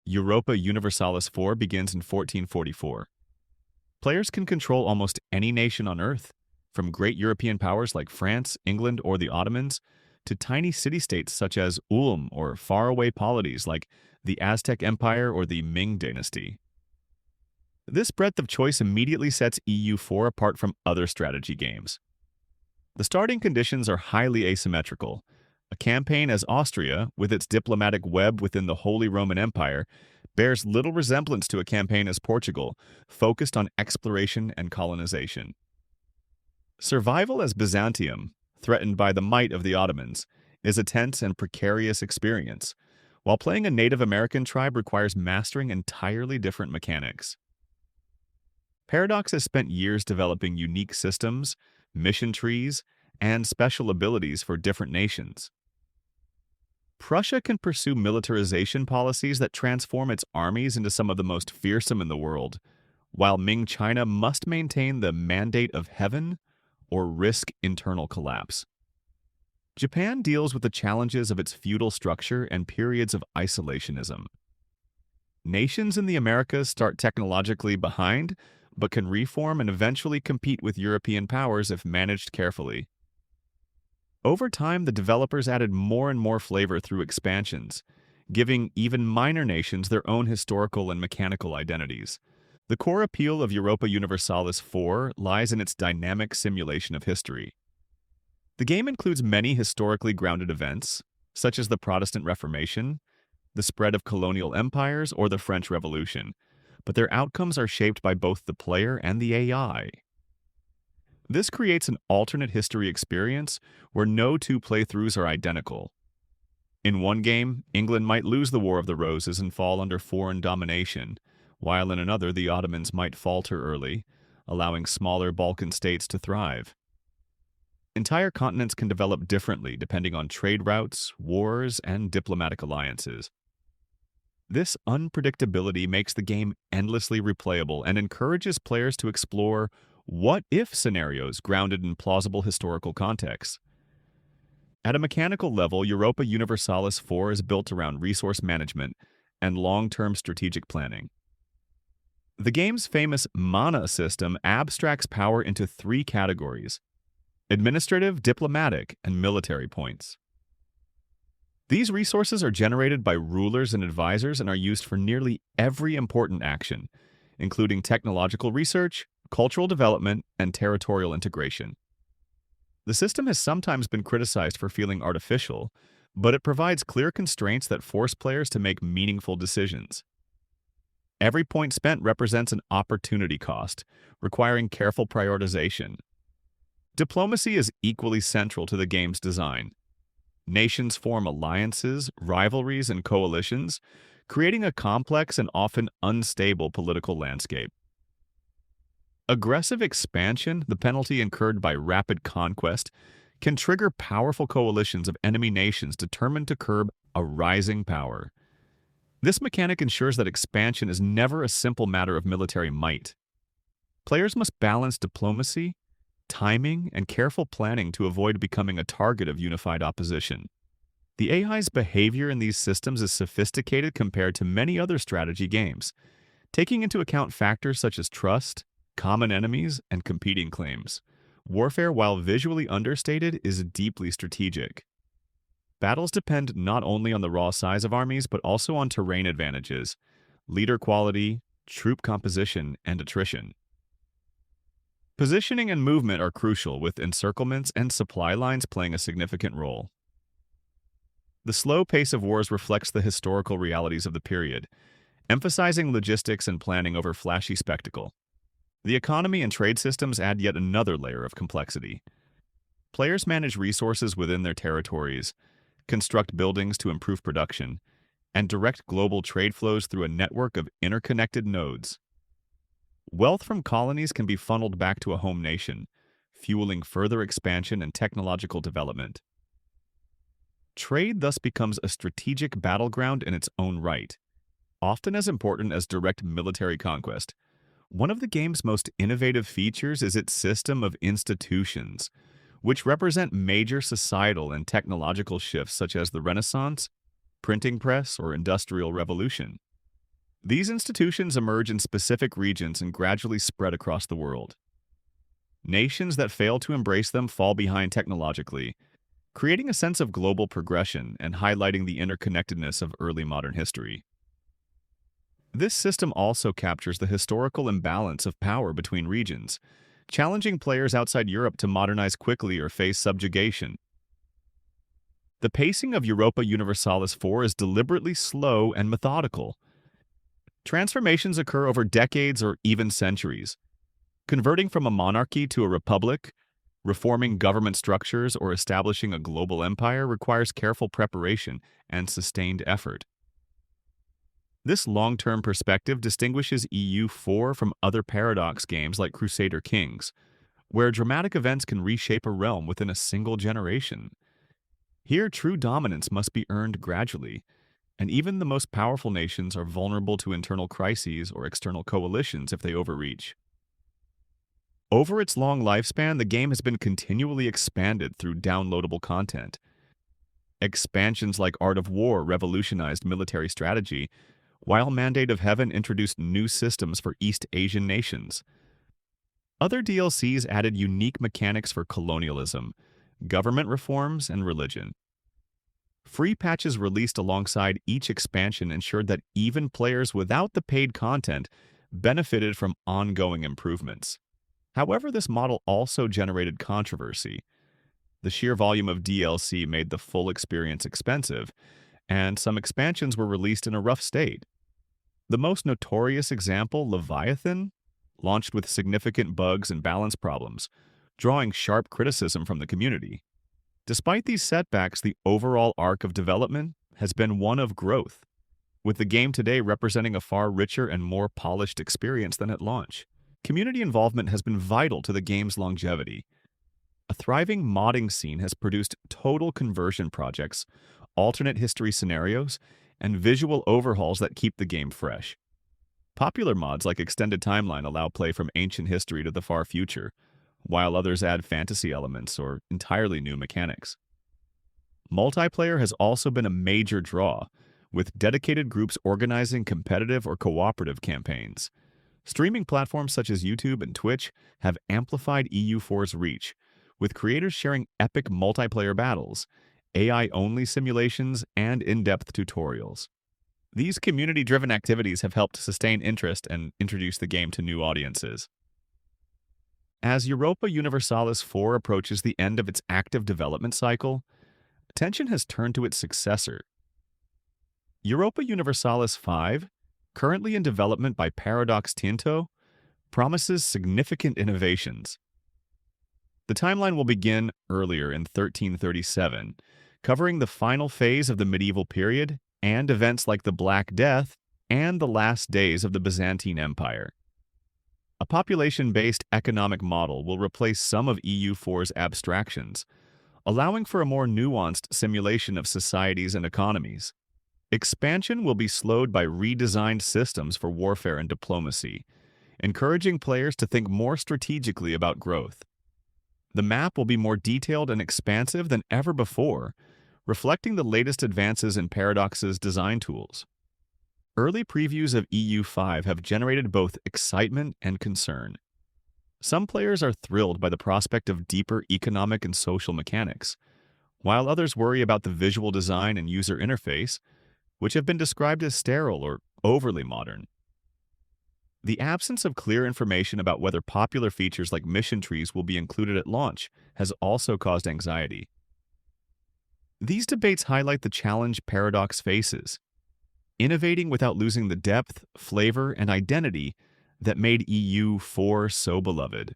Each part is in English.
Europa Universalis IV begins in 1444. Players can control almost any nation on Earth, from great European powers like France, England, or the Ottomans, to tiny city-states such as Ulm or faraway polities like the Aztec Empire or the Ming Dynasty. This breadth of choice immediately sets EU4 apart from other strategy games. The starting conditions are highly asymmetrical. A campaign as Austria, with its diplomatic web within the Holy Roman Empire, bears little resemblance to a campaign as Portugal, focused on exploration and colonization. Survival as Byzantium, threatened by the might of the Ottomans, is a tense and precarious experience, while playing a Native American tribe requires mastering entirely different mechanics. Paradox has spent years developing unique systems, mission trees, and special abilities for different nations. Prussia can pursue militarization policies that transform its armies into some of the most fearsome in the world, while Ming China must maintain the mandate of heaven or risk internal collapse. Japan deals with the challenges of its feudal structure and periods of isolationism. Nations in the Americas start technologically behind, but can reform and eventually compete with European powers if managed carefully. Over time, the developers added more and more flavor through expansions, giving even minor nations their own historical and mechanical identities. The core appeal of Europa Universalis IV lies in its dynamic simulation of history. The game includes many historically grounded events, such as the Protestant Reformation, the spread of colonial empires, or the French Revolution, but their outcomes are shaped by both the player and the AI. This creates an alternate history experience where no two playthroughs are identical. In one game, England might lose the War of the Roses and fall under foreign domination, while in another the Ottomans might falter early, allowing smaller Balkan states to thrive. Entire continents can develop differently depending on trade routes, wars, and diplomatic alliances. This unpredictability makes the game endlessly replayable and encourages players to explore what-if scenarios grounded in plausible historical contexts. At a mechanical level, Europa Universalis IV is built around resource management and long-term strategic planning. The game's famous mana system abstracts power into three categories: administrative, diplomatic, and military points. These resources are generated by rulers and advisors and are used for nearly every important action, including technological research, cultural development, and territorial integration. The system has sometimes been criticized for feeling artificial, but it provides clear constraints that force players to make meaningful decisions. Every point spent represents an opportunity cost, requiring careful prioritization. Diplomacy is equally central to the game's design. Nations form alliances, rivalries, and coalitions, creating a complex and often unstable political landscape. Aggressive expansion, the penalty incurred by rapid conquest, can trigger powerful coalitions of enemy nations determined to curb a rising power. This mechanic ensures that expansion is never a simple matter of military might. Players must balance diplomacy, timing, and careful planning to avoid becoming a target of unified opposition. The AI's behavior in these systems is sophisticated compared to many other strategy games, taking into account factors such as trust, common enemies, and competing claims. Warfare, while visually understated, is deeply strategic. Battles depend not only on the raw size of armies, but also on terrain advantages, leader quality, troop composition, and attrition. Positioning and movement are crucial, with encirclements and supply lines playing a significant role. The slow pace of wars reflects the historical realities of the period, emphasizing logistics and planning over flashy spectacle. The economy and trade systems add yet another layer of complexity. Players manage resources within their territories, construct buildings to improve production, and direct global trade flows through a network of interconnected nodes. Wealth from colonies can be funneled back to a home nation, fueling further expansion and technological development. Trade thus becomes a strategic battleground in its own right, often as important as direct military conquest. One of the game's most innovative features is its system of institutions, which represent major societal and technological shifts such as the Renaissance, printing press, or Industrial Revolution. These institutions emerge in specific regions and gradually spread across the world. Nations that fail to embrace them fall behind technologically, creating a sense of global progression and highlighting the interconnectedness of early modern history. This system also captures the historical imbalance of power between regions, challenging players outside Europe to modernize quickly or face subjugation. The pacing of Europa Universalis IV is deliberately slow and methodical. Transformations occur over decades or even centuries. Converting from a monarchy to a republic, reforming government structures, or establishing a global empire requires careful preparation and sustained effort. This long-term perspective distinguishes EU4 from other Paradox games like Crusader Kings, where dramatic events can reshape a realm within a single generation. Here, true dominance must be earned gradually, and even the most powerful nations are vulnerable to internal crises or external coalitions if they overreach. Over its long lifespan, the game has been continually expanded through downloadable content. Expansions like Art of War revolutionized military strategy, while Mandate of Heaven introduced new systems for East Asian nations. Other DLCs added unique mechanics for colonialism, government reforms, and religion. Free patches released alongside each expansion ensured that even players without the paid content benefited from ongoing improvements. However, this model also generated controversy. The sheer volume of DLC made the full experience expensive, and some expansions were released in a rough state. The most notorious example, Leviathan, launched with significant bugs and balance problems, drawing sharp criticism from the community. Despite these setbacks, the overall arc of development has been one of growth, with the game today representing a far richer and more polished experience than at launch. Community involvement has been vital to the game's longevity. A thriving modding scene has produced total conversion projects, alternate history scenarios, and visual overhauls that keep the game fresh. Popular mods like Extended Timeline allow play from ancient history to the far future, while others add fantasy elements or entirely new mechanics. Multiplayer has also been a major draw, with dedicated groups organizing competitive or cooperative campaigns. Streaming platforms such as YouTube and Twitch have amplified EU4's reach, with creators sharing epic multiplayer battles, AI-only simulations, and in-depth tutorials. These community-driven activities have helped sustain interest and introduce the game to new audiences. As Europa Universalis IV approaches the end of its active development cycle, attention has turned to its successor. Europa Universalis V, currently in development by Paradox Tinto, promises significant innovations. The timeline will begin earlier in 1337, covering the final phase of the medieval period and events like the Black Death and the last days of the Byzantine Empire. A population-based economic model will replace some of EU4's abstractions, allowing for a more nuanced simulation of societies and economies. Expansion will be slowed by redesigned systems for warfare and diplomacy, encouraging players to think more strategically about growth. The map will be more detailed and expansive than ever before, reflecting the latest advances in Paradox's design tools. Early previews of EU5 have generated both excitement and concern. Some players are thrilled by the prospect of deeper economic and social mechanics, while others worry about the visual design and user interface, which have been described as sterile or overly modern. The absence of clear information about whether popular features like mission trees will be included at launch has also caused anxiety. These debates highlight the challenge Paradox faces, innovating without losing the depth, flavor, and identity that made EU4 so beloved.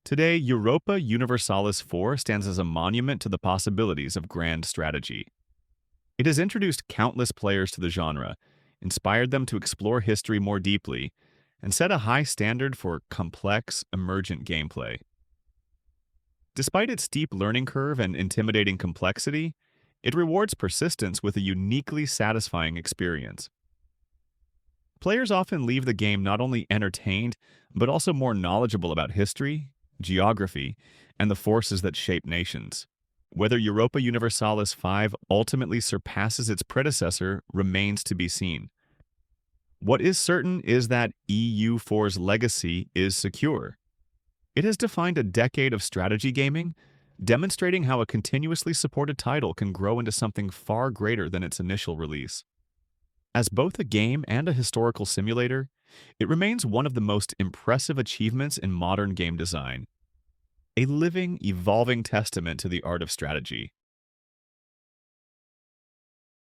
Today, Europa Universalis IV stands as a monument to the possibilities of grand strategy. It has introduced countless players to the genre, inspired them to explore history more deeply, and set a high standard for complex, emergent gameplay. Despite its steep learning curve and intimidating complexity, it rewards persistence with a uniquely satisfying experience. Players often leave the game not only entertained, but also more knowledgeable about history, geography, and the forces that shape nations. Whether Europa Universalis V ultimately surpasses its predecessor remains to be seen. What is certain is that EU4's legacy is secure. It has defined a decade of strategy gaming, demonstrating how a continuously supported title can grow into something far greater than its initial release. As both a game and a historical simulator, it remains one of the most impressive achievements in modern game design, a living, evolving testament to the art of strategy.